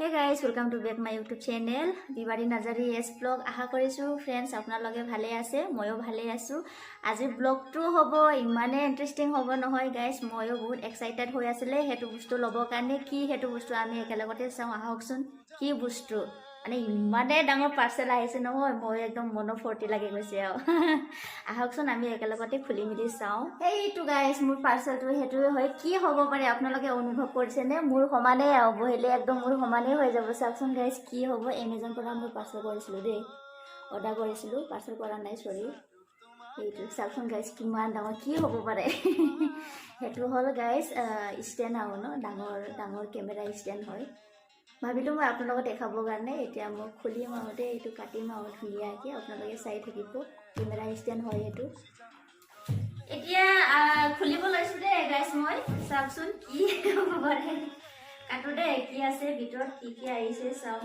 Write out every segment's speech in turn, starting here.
Hey guys, welcome to back my YouTube channel Bibari Narzary S vlog আশা কৰিছো friends আপোনালোকে ভালে আছে ময়ো ভালে আছো আজি ব্লগটো হ'ব ইমানে ইন্টাৰেষ্টিং হ'ব নহয় guys ময়ো বহুত এক্সাইটেড হৈ আছিলে হেতু বস্তু ল'ব কাৰণে কি হেতু বস্তু আমি একেলগতে চাওঁ আহকচোন কি বস্তু মানে ইমানে ডাঙৰ পাৰ্সেল আহিছে নহয় মই একদম মনো ফৰ্টি লাগি গৈছে আহকচোন আমি একেলগতে খুলি মিলি চাওঁ এইটো গাইস মোৰ পাৰ্সেলটো হেতু হয় কি হ'ব পাৰে আপোনালোকে অনুভৱ কৰিছে নে মোৰ সমানে বহিলে একদম মোৰ সমানে হৈ যাব চাওকচোন গাইস কি হ'ব এমেজন পৰা মই পাৰ্সেল কৰিছিলো দেই অৰ্ডাৰ কৰিছিলো পাৰ্সেল কৰা নাই সৰি এইটো চাওকচোন গাইস কিমান ডাঙৰ কি হ'ব পাৰে হেতু হল গাইস ষ্টেণ্ড আও ন ডাঙৰ কেমেৰা ষ্টেণ্ড হয় ভাবিলো মই আপোনালোকক দেখাবৰ কাৰণে এতিয়া মই খুলি মাওতে এইটো কাটি মাও ধুনীয়াকৈ আপোনালোকে চাই থাকিব কেমেৰা ষ্টেণ্ড হয় এইটো এতিয়া খুলিব লৈছো দে গাইস মই চাওকচোন কি হ'ব পাৰে কাটো দে কি আছে ভিতৰত কি আহিছে চাও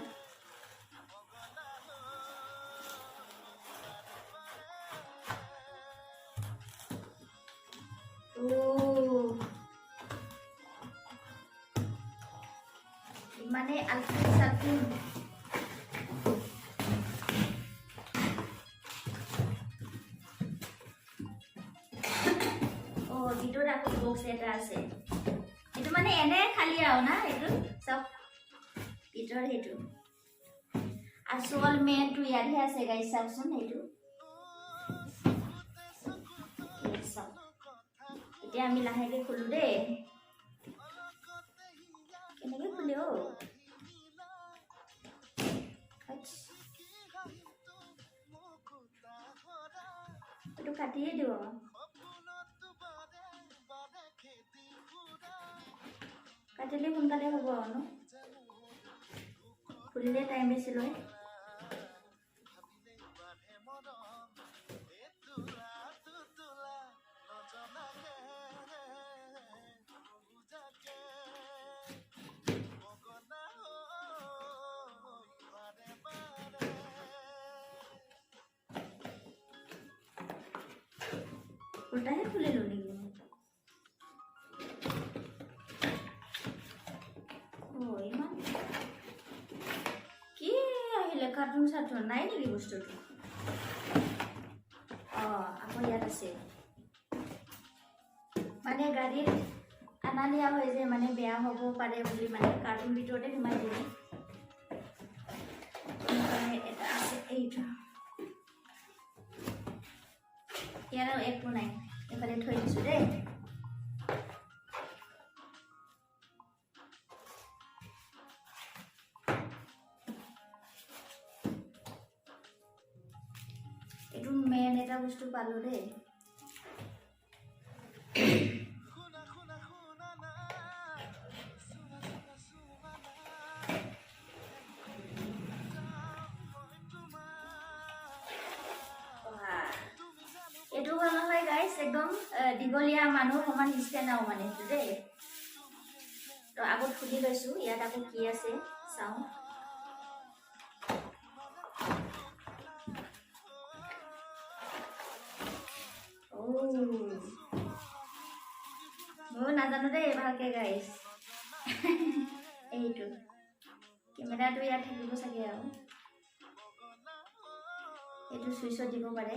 মানে আলফিন সালফিন ও ভিতৰত আকৌ বক্স এটা আছে এটো মানে এনে খালি আও না এটো সব ভিতৰত হেতু আসল মেনটো ইয়াৰহে আছে গাইস চাওকচোন হেতু এতিয়া আমি লাহেকে খুলো দে কেনেকৈ খুলিও এইটো কাটিয়ে দিও কাটিলে সোনকালে হ'ব ন খুলিলে টাইম বেছি লয় उल्टाहे खुले लो नहीं ओए मान की আহিলে কার্টুন সার্টুন নাই নেকি বস্তুটো আকৌ ইয়াত আছে মানে গাড়ীত আনা নিয়া হৈ যে মানে বেয়া হ'ব পাৰে বুলি মানে কাৰ্টুন ভিতৰতে ঘুমাই দিলে এটা আছে এইটো ইয়াৰ একো নাই এফালে থৈ দিছো দে এটো মেন এটা বস্তু পালো দে এটো ভাল হয় গাইস একদম দিগলিয়া মানুহ সমান ষ্টেণ্ড আও মানে দে তো আগত খুলি লৈছো ইয়াত আকৌ কি আছে চাও মই নাজানো দে ভালকে গাইস এইটো কেমেৰাটো ইয়াত থাকিব চাগে আৰু এইটো সুইচত দিব পাৰে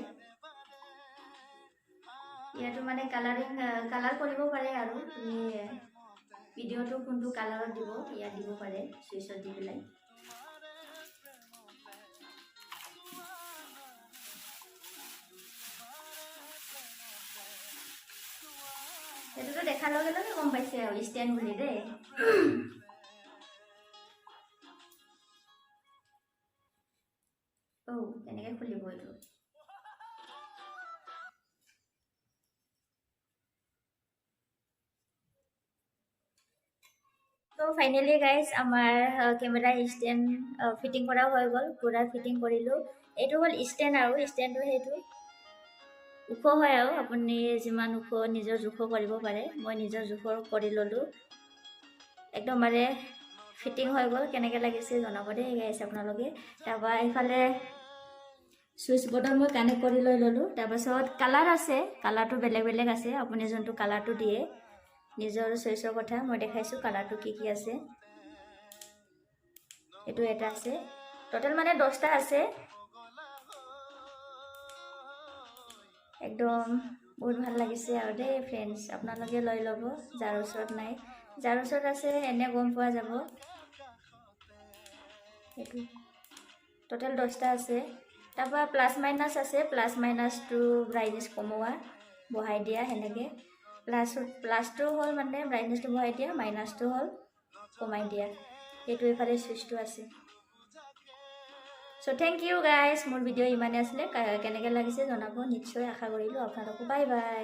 ইয়াতো মানে কালাৰ কৰিব পাৰে আৰু তুমি ভিডিওটো কোনটো কালাৰত দিব ইয়াত দিব পাৰে সুইচত দি পেলাই এটো দেখাৰ লগে লগে গম পাইছে আৰু ষ্টেণ্ড বুলি দে ও কেনেকৈ খুলিব এইটো তো ফাইনালি গাইস আমাৰ কেমেৰা ষ্টেণ্ড ফিটিং কৰা হৈ গ'ল পুৰা ফিটিং কৰিলো এইটো হ'ল ষ্টেণ্ড আৰু ষ্টেণ্ডটো হেতু উখ হয় আৰু আপুনি যিমান উখ নিজৰ জোখ কৰিব পাৰে মই নিজৰ জোখৰ কৰি ললো একদম মানে ফিটিং হৈ গ'ল কেনেকৈ লাগিছে জনাব দেই গাইস আপোনালোকে তাৰপৰা ইফালে সুইচ বটন মই কানেক্ট কৰি ললো তাৰপাছত কালাৰ আছে কালাৰটো বেলেগ আছে আপুনি যোনটো কালাৰটো দিয়ে নিজৰ চইচৰ কথা মই দেখাইছো কালাৰটো কি আছে এইটো এটা আছে টোটাল মানে 10টা আছে একদম বহুত ভাল লাগিছে আৰু দেই ফ্ৰেণ্ডছ আপোনালোকে লৈ ল'ব যাৰ ওচৰত নাই যাৰ ওচৰত আছে এনে গম পোৱা যাব এইটো টোটাল 10টা আছে তাৰপৰা প্লাছ মাইনাছ আছে প্লাছ মাইনাছটো ব্ৰাইটনেছ কমোৱা বঢ়াই দিয়া সেনেকৈ প্লাছটো হ'ল মানে ব্ৰাইটনেছটো বঢ়াই দিয়া মাইনাছটো হ'ল কমাই দিয়া সেইটো এইফালে চুইচটো আছে চ' থেংক ইউ গাইজ মোৰ ভিডিঅ' ইমানে আছিলে কেনেকৈ লাগিছে জনাব নিশ্চয় আশা কৰিলোঁ আপোনালোকো বাই বাই